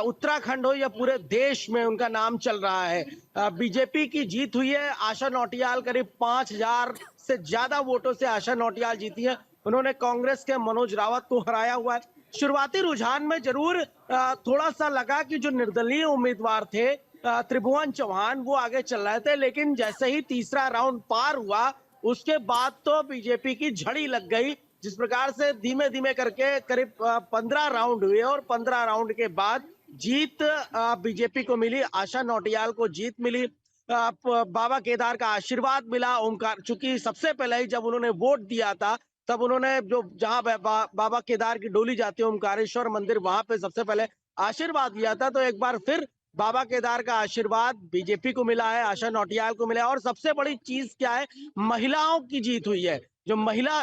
उत्तराखंड हो या पूरे देश में उनका नाम चल रहा है। बीजेपी की जीत हुई है। आशा नौटियाल करीब 5,000 से ज्यादा वोटों से आशा नौटियाल जीती है। उन्होंने कांग्रेस के मनोज रावत को हराया हुआ है। शुरुआती रुझान में जरूर थोड़ा सा लगा कि जो निर्दलीय उम्मीदवार थे त्रिभुवन चौहान, वो आगे चल रहे थे, लेकिन जैसे ही तीसरा राउंड पार हुआ उसके बाद तो बीजेपी की झड़ी लग गई। जिस प्रकार से धीमे धीमे करके करीब 15 राउंड हुए और 15 राउंड के बाद जीत बीजेपी को मिली। आशा नौटियाल को जीत मिली। बाबा केदार का आशीर्वाद मिला। ओमकार, चूंकि सबसे पहले ही जब उन्होंने वोट दिया था तब उन्होंने जो जहां बाबा केदार की डोली जाती है ओमकारेश्वर मंदिर, वहां पे सबसे पहले आशीर्वाद दिया था। तो एक बार फिर बाबा केदार का आशीर्वाद बीजेपी को मिला है, आशा नौटियाल को मिला है। और सबसे बड़ी चीज क्या है, महिलाओं की जीत हुई है। जो महिला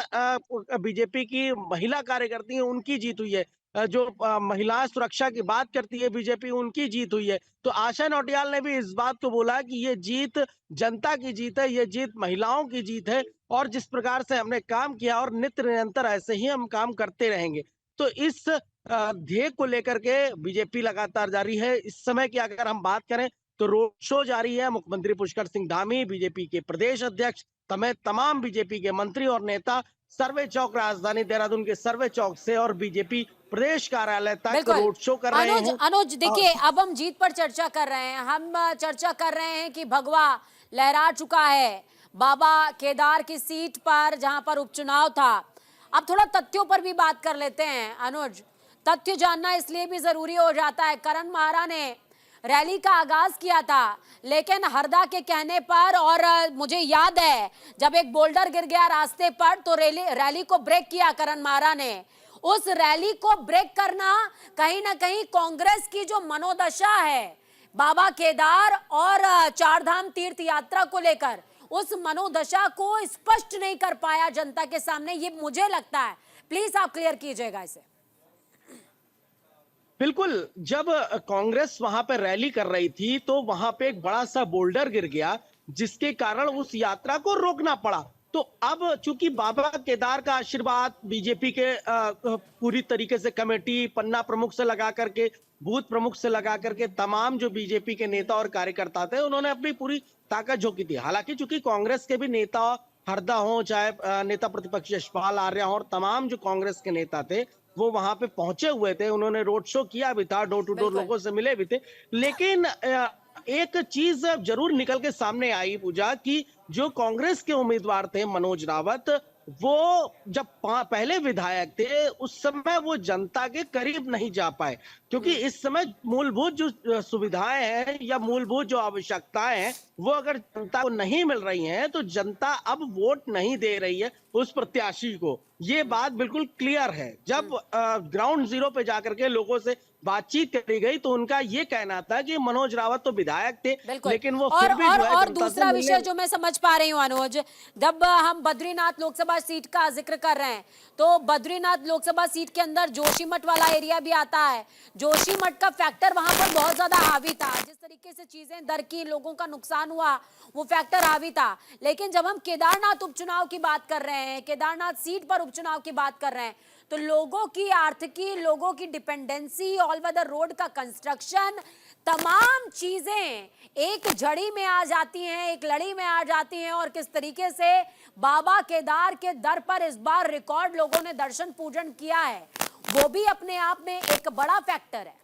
बीजेपी की महिला कार्यकर्ती है उनकी जीत हुई है। जो महिला सुरक्षा की बात करती है बीजेपी, उनकी जीत हुई है। तो आशा नौटियाल ने भी इस बात को बोला कि ये जीत जनता की जीत है, ये जीत महिलाओं की जीत है। और जिस प्रकार से हमने काम किया और नित्य निरंतर ऐसे ही हम काम करते रहेंगे। तो इस ध्येय को लेकर के बीजेपी लगातार जारी है। इस समय की अगर हम बात करें तो रोड शो जारी है। मुख्यमंत्री पुष्कर सिंह धामी, बीजेपी के प्रदेश अध्यक्ष, तमाम बीजेपी के मंत्री और नेता सर्वे चौक, राजधानी देहरादून के सर्वे चौक से और बीजेपी प्रदेश कार्यालय तक बिल्कुल रोड शो कर रहे हैं। अनुज देखिए, अब हम जीत पर चर्चा कर रहे हैं। हम चर्चा कर रहे हैं कि भगवा लहरा चुका है बाबा केदार की सीट पर जहां पर उपचुनाव था। अब थोड़ा तथ्यों पर भी बात कर लेते हैं अनुज। तथ्य जानना इसलिए भी जरूरी हो जाता है। करण मारा ने रैली का आगाज किया था, लेकिन हरदा के कहने पर, और मुझे याद है जब एक बोल्डर गिर गया रास्ते पर तो रैली को ब्रेक किया करण मारा ने। उस रैली को ब्रेक करना कहीं ना कहीं कांग्रेस की जो मनोदशा है बाबा केदार और चारधाम तीर्थ यात्रा को लेकर, उस मनोदशा को स्पष्ट नहीं कर पाया जनता के सामने, ये मुझे लगता है। प्लीज आप क्लियर कीजिएगा इसे। बिल्कुल, जब कांग्रेस वहां पर रैली कर रही थी तो वहां पे एक बड़ा सा बोल्डर गिर गया, जिसके कारण उस यात्रा को रोकना पड़ा। तो अब चूंकि बाबा केदार का आशीर्वाद बीजेपी के पूरी तरीके से कमेटी, पन्ना प्रमुख से लगा करके, बूथ प्रमुख से लगा करके तमाम जो बीजेपी के नेता और कार्यकर्ता थे, उन्होंने अपनी पूरी ताकत झोंकी थी। हालांकि चूंकि कांग्रेस के भी नेता हरदा हो, चाहे नेता प्रतिपक्ष यशपाल आर्य हो, और तमाम जो कांग्रेस के नेता थे वो वहां पे पहुंचे हुए थे, उन्होंने रोड शो किया भी था, डोर टू डोर लोगों से मिले भी थे। लेकिन एक चीज जरूर निकल के सामने आई पूजा, कि जो कांग्रेस के उम्मीदवार थे मनोज रावत, वो जब पहले विधायक थे उस समय वो जनता के करीब नहीं जा पाए, क्योंकि इस समय मूलभूत जो सुविधाएं हैं या मूलभूत जो आवश्यकताएं हैं वो अगर जनता को नहीं मिल रही हैं तो जनता अब वोट नहीं दे रही है उस प्रत्याशी को। ये बात बिल्कुल क्लियर है। जब ग्राउंड जीरो पे जाकर के लोगों से बातचीत करी गई तो उनका ये कहना था कि मनोज रावत तो विधायक थे, लेकिन वो फिर भी और दूसरा विषय जो मैं समझ पा रही हूँ अनुज, जब हम बद्रीनाथ लोकसभा सीट का जिक्र कर रहे हैं तो बद्रीनाथ लोकसभा सीट के अंदर जोशीमठ वाला एरिया भी आता है। जोशीमठ का फैक्टर वहां पर बहुत ज्यादा हावी था। जिस तरीके से चीजें दर की, लोगों का नुकसान हुआ, वो फैक्टर हावी था। लेकिन जब हम केदारनाथ उपचुनाव की बात कर रहे हैं, केदारनाथ सीट पर उपचुनाव की बात कर रहे हैं, तो लोगों की आर्थिकी, लोगों की डिपेंडेंसी, ऑल वेदर रोड का कंस्ट्रक्शन, तमाम चीजें एक झड़ी में आ जाती हैं, एक लड़ी में आ जाती हैं। और किस तरीके से बाबा केदार के दर पर इस बार रिकॉर्ड लोगों ने दर्शन पूजन किया है, वो भी अपने आप में एक बड़ा फैक्टर है।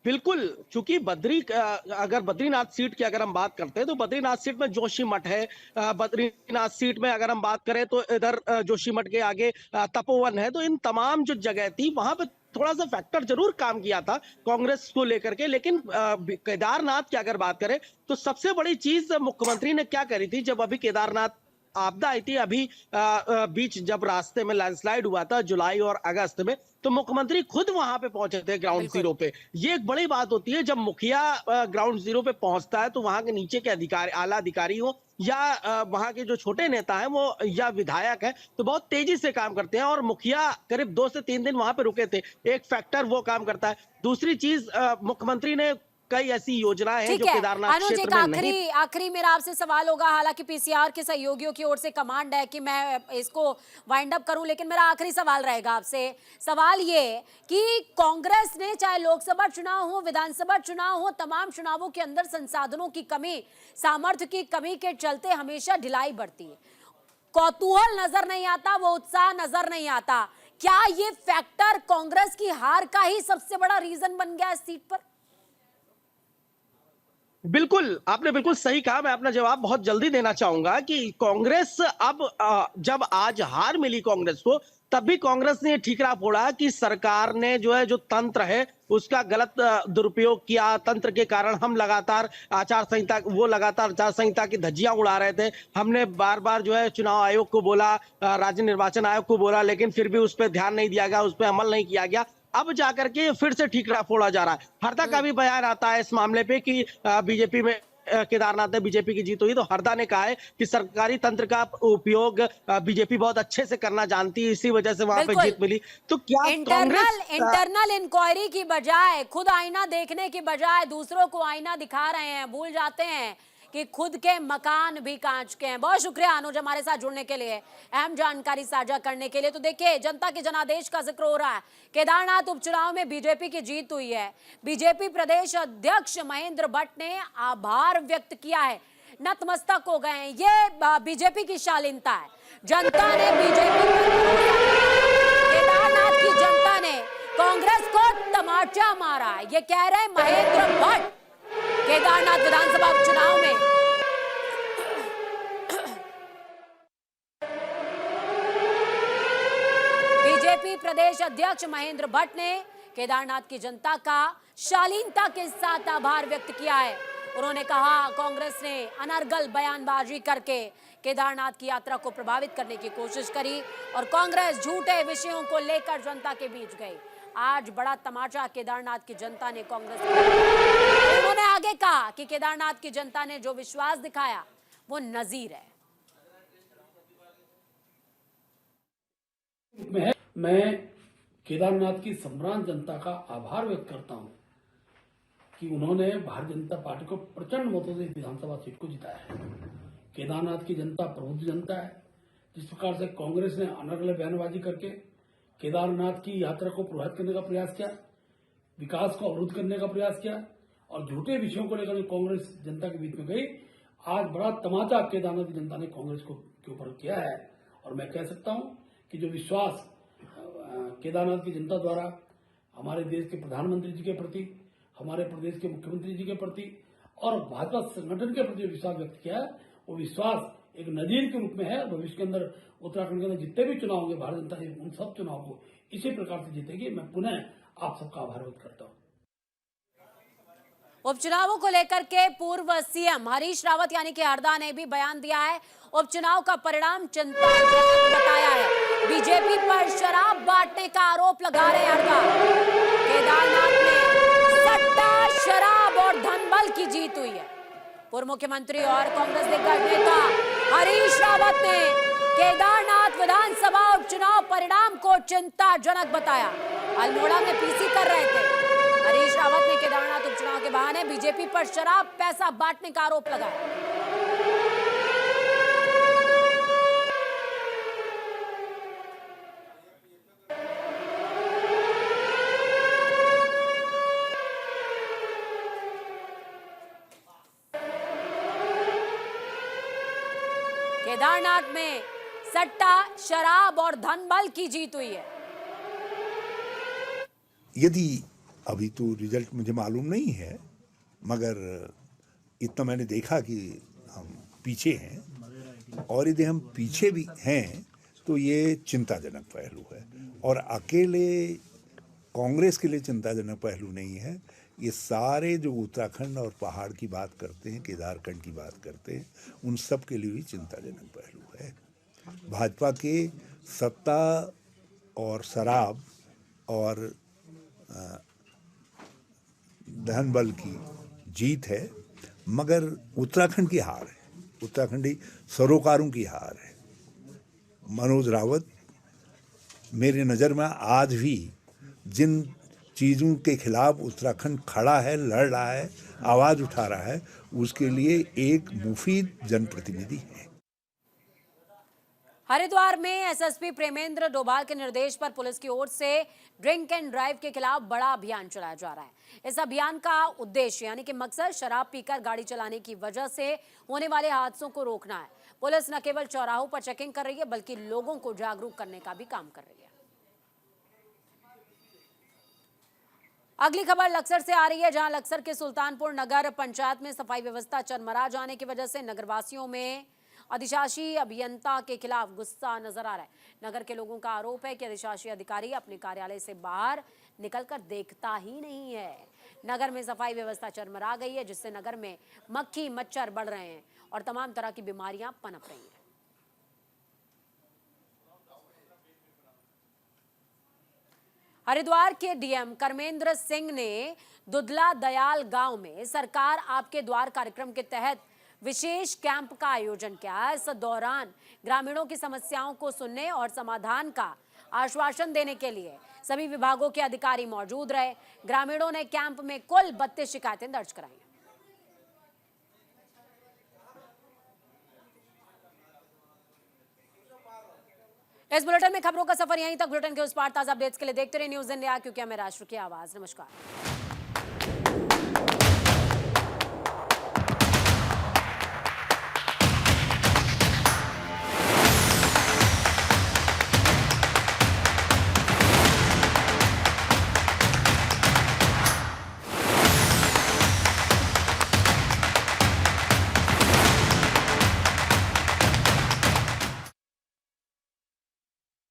बिल्कुल, चूंकि अगर बद्रीनाथ सीट की अगर हम बात करते हैं तो बद्रीनाथ सीट में जोशीमठ है। बद्रीनाथ सीट में अगर हम बात करें तो इधर जोशीमठ के आगे तपोवन है। तो इन तमाम जो जगह थी वहां पे थोड़ा सा फैक्टर जरूर काम किया था कांग्रेस को लेकर के। लेकिन केदारनाथ की अगर बात करें तो सबसे बड़ी चीज मुख्यमंत्री ने क्या करी थी, जब अभी केदारनाथ आपदा आई थी, अभी बीच जब रास्ते में लैंडस्लाइड हुआ था जुलाई और अगस्त में, तो मुख्यमंत्री खुद वहां पे पहुंचे थे ग्राउंड जीरो पे। ये एक बड़ी बात होती है जब मुखिया ग्राउंड जीरो पे पहुंचता है, तो वहां के नीचे के अधिकारी, आला अधिकारी हो या वहां के जो छोटे नेता हैं वो या विधायक है, तो बहुत तेजी से काम करते हैं। और मुखिया करीब 2 से 3 दिन वहां पे रुके थे, एक फैक्टर वो काम करता है। दूसरी चीज, मुख्यमंत्री ने कई ऐसी योजनाएं हैं ठीक जो है केदारनाथ अनुज, एक क्षेत्र में नहीं। आखिरी मेरा आपसे सवाल होगा। हालांकि पीसीआर के सहयोगियों की ओर से कमांड है कि मैं इसको वाइंड अप करूं, लेकिन मेरा आखिरी सवाल रहेगा आपसे। सवाल ये कि कांग्रेस ने चाहे लोकसभा चुनाव हो, विधानसभा चुनाव हो, तमाम चुनावों के अंदर संसाधनों की कमी, सामर्थ्य की कमी के चलते हमेशा ढिलाई बढ़ती है। कौतूहल नजर नहीं आता, वो उत्साह नजर नहीं आता। क्या ये फैक्टर कांग्रेस की हार का ही सबसे बड़ा रीजन बन गया इस सीट पर? बिल्कुल, आपने बिल्कुल सही कहा। मैं अपना जवाब बहुत जल्दी देना चाहूंगा कि कांग्रेस अब जब आज हार मिली कांग्रेस को, तब भी कांग्रेस ने ठीकरा फोड़ा कि सरकार ने जो है, जो तंत्र है, उसका गलत दुरुपयोग किया। तंत्र के कारण हम लगातार लगातार आचार संहिता की धज्जियां उड़ा रहे थे। हमने बार बार जो है चुनाव आयोग को बोला, राज्य निर्वाचन आयोग को बोला, लेकिन फिर भी उस पर ध्यान नहीं दिया गया, उस पर अमल नहीं किया गया। अब जाकर के फिर से ठीकरा फोड़ा जा रहा है। हरदा का भी बयान आता है इस मामले पे कि बीजेपी में केदारनाथ में बीजेपी की जीत हुई, तो हरदा ने कहा है कि सरकारी तंत्र का उपयोग बीजेपी बहुत अच्छे से करना जानती है, इसी वजह से वहां पे बिल्कुल। जीत मिली। तो क्या कांग्रेस इंटरनल इंक्वायरी की बजाय, खुद आईना देखने की बजाय दूसरों को आईना दिखा रहे हैं, भूल जाते हैं कि खुद के मकान भी कांच के हैं। बहुत शुक्रिया अनुज हमारे साथ जुड़ने के लिए, अहम जानकारी साझा करने के लिए। तो देखिए, जनता के जनादेश का जिक्र हो रहा है। केदारनाथ उपचुनाव में बीजेपी की जीत हुई है। बीजेपी प्रदेश अध्यक्ष महेंद्र भट्ट ने आभार व्यक्त किया है, नतमस्तक हो गए हैं। ये बीजेपी की शालीनता है। जनता ने बीजेपी पर, केदारनाथ की जनता ने कांग्रेस को तमाचा मारा है, ये कह रहे महेंद्र भट्ट। केदारनाथ विधानसभा उपचुनाव में बीजेपी प्रदेश अध्यक्ष महेंद्र भट्ट ने केदारनाथ की जनता का शालीनता के साथ आभार व्यक्त किया है। उन्होंने कहा, कांग्रेस ने अनर्गल बयानबाजी करके केदारनाथ की यात्रा को प्रभावित करने की कोशिश करी और कांग्रेस झूठे विषयों को लेकर जनता के बीच गई। आज बड़ा तमाचा केदारनाथ की जनता ने कांग्रेस को। उन्होंने आगे कहा कि केदारनाथ की जनता ने जो विश्वास दिखाया वो नजीर है। मैं केदारनाथ की सम्रांत जनता का आभार व्यक्त करता हूं कि उन्होंने भारतीय जनता पार्टी को प्रचंड मतों से विधानसभा सीट को जिताया है। केदारनाथ की जनता प्रबुद्ध जनता है। जिस प्रकार से कांग्रेस ने अनर्गल बयानबाजी करके केदारनाथ की यात्रा को प्रभावित करने का प्रयास किया, विकास को अवरुद्ध करने का प्रयास किया और झूठे विषयों को लेकर कांग्रेस जनता के बीच में गई, आज बड़ा तमाचा केदारनाथ की जनता ने कांग्रेस के ऊपर किया है। और मैं कह सकता हूं कि जो विश्वास केदारनाथ की जनता द्वारा हमारे देश के प्रधानमंत्री जी के प्रति, हमारे प्रदेश के मुख्यमंत्री जी के प्रति और भाजपा संगठन के प्रति विश्वास व्यक्त किया है, वो विश्वास एक नजीर के रूप में है। भविष्य के अंदर उत्तराखंड के अंदर जितने भी चुनाव होंगे, भारतीय जनता उन सब चुनाव को इसी प्रकार से जीतेगी। मैं पुनः आप सबका आभार व्यक्त करता हूं। उपचुनावों को लेकर के पूर्व सीएम हरीश रावत यानी कि हरदा ने भी बयान दिया है। उपचुनाव का परिणाम चिंताजनक बताया है। बीजेपी पर शराब बांटने का आरोप लगा रहे हरदा। केदारनाथ में सट्टा, शराब और धनबल की जीत हुई है। पूर्व मुख्यमंत्री और कांग्रेस दिग्गज नेता हरीश रावत ने केदारनाथ विधानसभा उपचुनाव परिणाम को चिंताजनक बताया। अल्मोड़ा में पीसी कर रहे थे। हरीश रावत ने केदारनाथ उपचुनाव के बहाने बीजेपी पर शराब पैसा बांटने का आरोप लगाया। केदारनाथ में सट्टा, शराब और धनबल की जीत हुई है। यदि अभी तो रिजल्ट मुझे मालूम नहीं है, मगर इतना मैंने देखा कि हम पीछे हैं, और यदि हम पीछे भी हैं तो ये चिंताजनक पहलू है। और अकेले कांग्रेस के लिए चिंताजनक पहलू नहीं है, ये सारे जो उत्तराखंड और पहाड़ की बात करते हैं, केदारखंड की बात करते हैं, उन सब के लिए भी चिंताजनक पहलू है। भाजपा के सत्ता और शराब और धनबल की जीत है, मगर उत्तराखंड की हार है, उत्तराखंडी सरोकारों की हार है। मनोज रावत मेरे नज़र में आज भी जिन चीज़ों के खिलाफ उत्तराखंड खड़ा है, लड़ रहा है, आवाज़ उठा रहा है, उसके लिए एक मुफीद जनप्रतिनिधि है। हरिद्वार में एसएसपी प्रेमेंद्र डोभाल के निर्देश पर पुलिस की ओर से ड्रिंक एंड ड्राइव के खिलाफ बड़ा अभियान चलाया जा रहा है। इस अभियान का उद्देश्य यानी कि मकसद शराब पीकर गाड़ी चलाने की वजह से होने वाले हादसों को रोकना है। पुलिस न केवल चौराहों पर चेकिंग कर रही है बल्कि लोगों को जागरूक करने का भी काम कर रही है। अगली खबर लक्सर से आ रही है, जहां लक्सर के सुल्तानपुर नगर पंचायत में सफाई व्यवस्था चरमरा जाने की वजह से नगरवासियों में अधिशासी अभियंता के खिलाफ गुस्सा नजर आ रहा है। नगर के लोगों का आरोप है कि अधिशासी अधिकारी अपने कार्यालय से बाहर निकलकर देखता ही नहीं है। नगर में सफाई व्यवस्था चरमरा गई है, जिससे नगर में मक्खी मच्छर बढ़ रहे हैं और तमाम तरह की बीमारियां पनप रही हैं। हरिद्वार के डीएम कर्मेंद्र सिंह ने दुधला दयाल गांव में सरकार आपके द्वार कार्यक्रम के तहत विशेष कैंप का आयोजन किया। इस दौरान ग्रामीणों की समस्याओं को सुनने और समाधान का आश्वासन देने के लिए सभी विभागों के अधिकारी मौजूद रहे। ग्रामीणों ने कैंप में कुल 32 शिकायतें दर्ज कराई। इस बुलेटिन में खबरों का सफर यहीं तक। बुलेटिन के उस पार ताजा अपडेट्स के लिए देखते रहिए न्यूज़ इंडिया, क्योंकि हमें राष्ट्र की आवाज। नमस्कार।